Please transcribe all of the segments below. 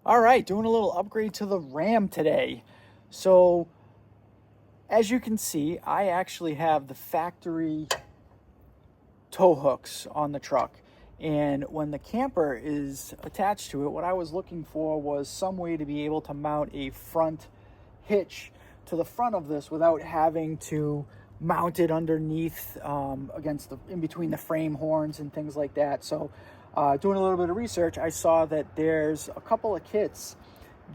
All right, doing a little upgrade to the Ram today. So, as you can see, I actually have the factory tow hooks on the truck. And when the camper is attached to it, what I was looking for was some way to be able to mount a front hitch to the front of this without having to mount it underneath in between the frame horns and things like that. So doing a little bit of research, I saw that there's a couple of kits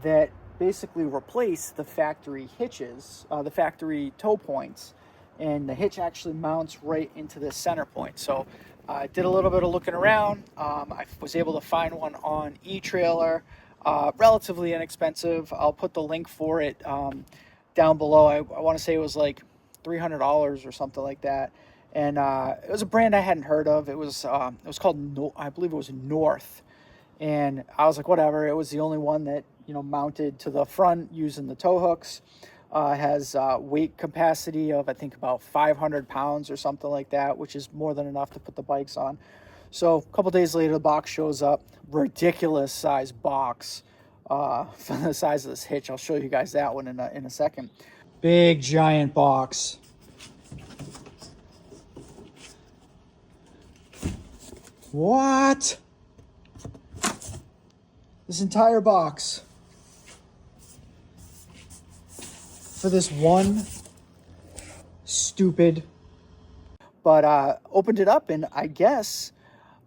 that basically replace the factory hitches, the factory tow points, and the hitch actually mounts right into the center point. So I did a little bit of looking around. I was able to find one on eTrailer, relatively inexpensive. I'll put the link for it down below. I want to say it was like $300 or something like that. And it was a brand I hadn't heard of. It was called, I believe it was North. And I was like, whatever. It was the only one that, mounted to the front using the tow hooks. Has weight capacity of, I think, about 500 pounds or something like that, which is more than enough to put the bikes on. So a couple days later, the box shows up. Ridiculous size box for the size of this hitch. I'll show you guys that one in a second. Big giant box. What? This entire box for this one stupid. But opened it up, and I guess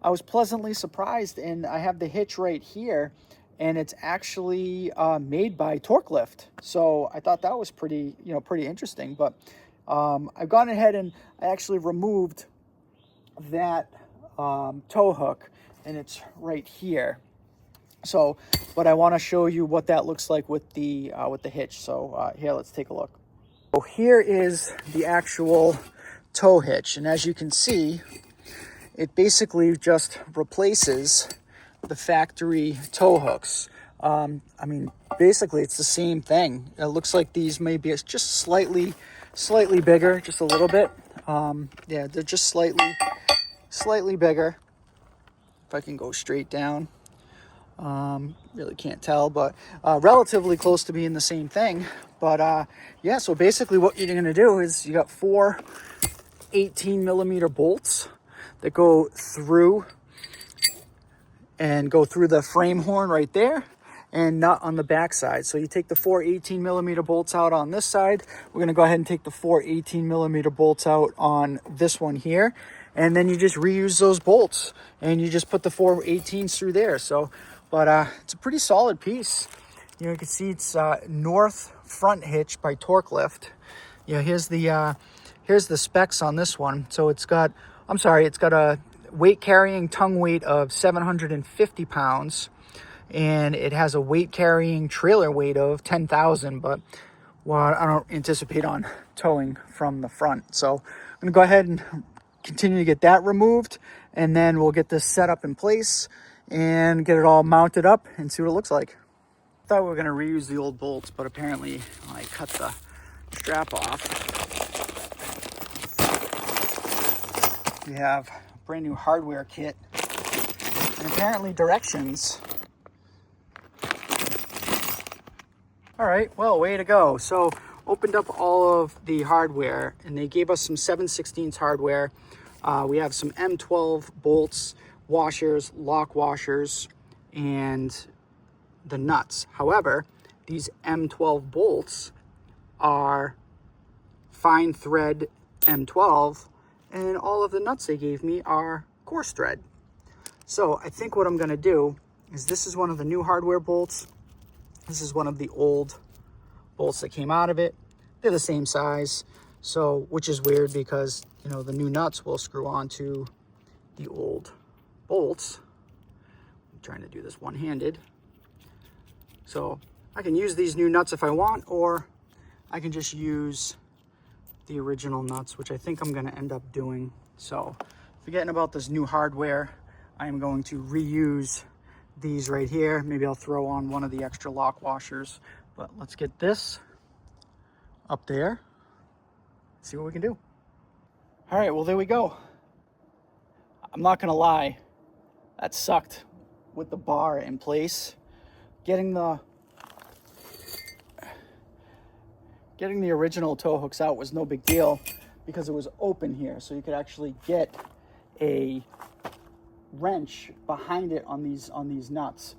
I was pleasantly surprised. And I have the hitch right here, and it's actually made by Torklift. So I thought that was pretty interesting. But I've gone ahead and I actually removed that tow hook, and it's right here. So, but I want to show you what that looks like with the hitch. So here, let's take a look. So here is the actual tow hitch, and as you can see, it basically just replaces the factory tow hooks. Basically it's the same thing. It looks like these may be just slightly bigger, just a little bit. Yeah, they're just slightly bigger. If I can go straight down, really can't tell, but relatively close to being the same thing. But yeah, so basically what you're going to do is you got 4 18-millimeter bolts that go through the frame horn right there, and nut on the back side. So you take the 4 18-millimeter bolts out on this side. We're going to go ahead and take the 4 18-millimeter bolts out on this one here, and then you just reuse those bolts and you just put the 4 18s through there. So but it's a pretty solid piece. You can see it's North front hitch by Torklift. Here's the specs on this one. So it's got a weight carrying tongue weight of 750 pounds, and it has a weight carrying trailer weight of 10,000, but I don't anticipate on towing from the front. So I'm gonna go ahead and continue to get that removed, and then we'll get this set up in place and get it all mounted up and see what it looks like. I thought we were gonna reuse the old bolts, but apparently I cut the strap off. We have a brand new hardware kit and apparently directions. All right, well, way to go. So opened up all of the hardware, and they gave us some 7/16 hardware. We have some M12 bolts, washers, lock washers, and the nuts. However, these M12 bolts are fine thread M12, and all of the nuts they gave me are coarse thread. So I think what I'm going to do is, this is one of the new hardware bolts. This is one of the old bolts that came out of it. They're the same size, so which is weird because the new nuts will screw onto the old bolts. I'm trying to do this one-handed. So I can use these new nuts if I want, or I can just use the original nuts, which I think I'm going to end up doing. So forgetting about this new hardware, I am going to reuse these right here. Maybe I'll throw on one of the extra lock washers, but let's get this up there, see what we can do. All right, well, there we go. I'm not gonna lie, that sucked with the bar in place, getting the original tow hooks out was no big deal because it was open here, so you could actually get a wrench behind it on these nuts.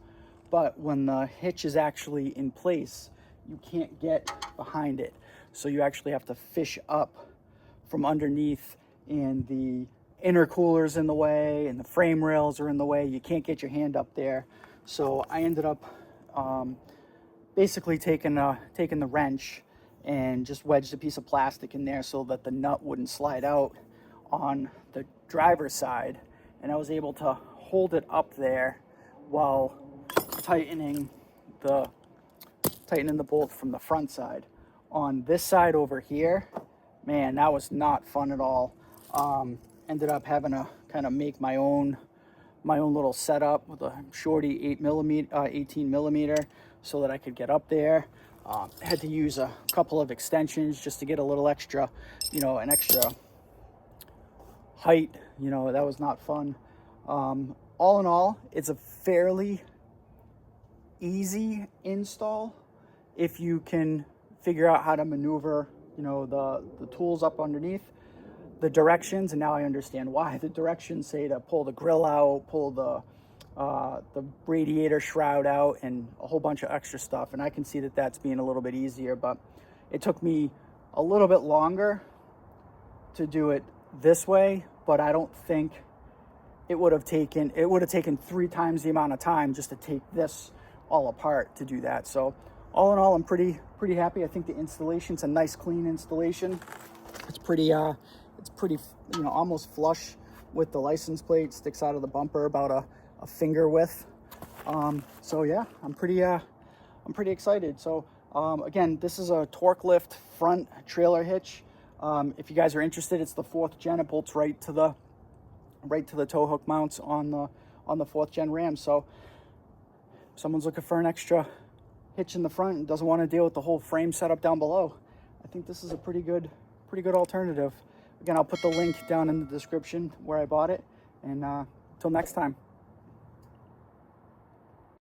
But when the hitch is actually in place, you can't get behind it, so you actually have to fish up from underneath, and the intercooler's in the way and the frame rails are in the way. You can't get your hand up there. So I ended up basically taking the wrench and just wedged a piece of plastic in there so that the nut wouldn't slide out on the driver's side, and I was able to hold it up there while tightening the bolt from the front side. On this side over here, man, that was not fun at all. Ended up having to kind of make my own little setup with a shorty 18 millimeter so that I could get up there. Had to use a couple of extensions just to get a little extra, an extra height. That was not fun. All in all, it's a fairly easy install if you can figure out how to maneuver, the tools up underneath. The directions, and now I understand why the directions say to pull the grill out, pull the radiator shroud out, and a whole bunch of extra stuff. And I can see that that's being a little bit easier, but it took me a little bit longer to do it this way. But I don't think it would have taken 3 times the amount of time just to take this all apart to do that. So all in all, I'm pretty happy. I think the installation's a nice, clean installation. It's pretty almost flush with the license plate. Sticks out of the bumper about a finger width. So yeah, I'm pretty excited. So again, this is a Torklift front trailer hitch. If you guys are interested, it's the 4th gen. It bolts right to the tow hook mounts on the 4th gen Ram. So if someone's looking for an extra hitch in the front and doesn't want to deal with the whole frame setup down below, I think this is a pretty good alternative. Again, I'll put the link down in the description where I bought it, and until next time.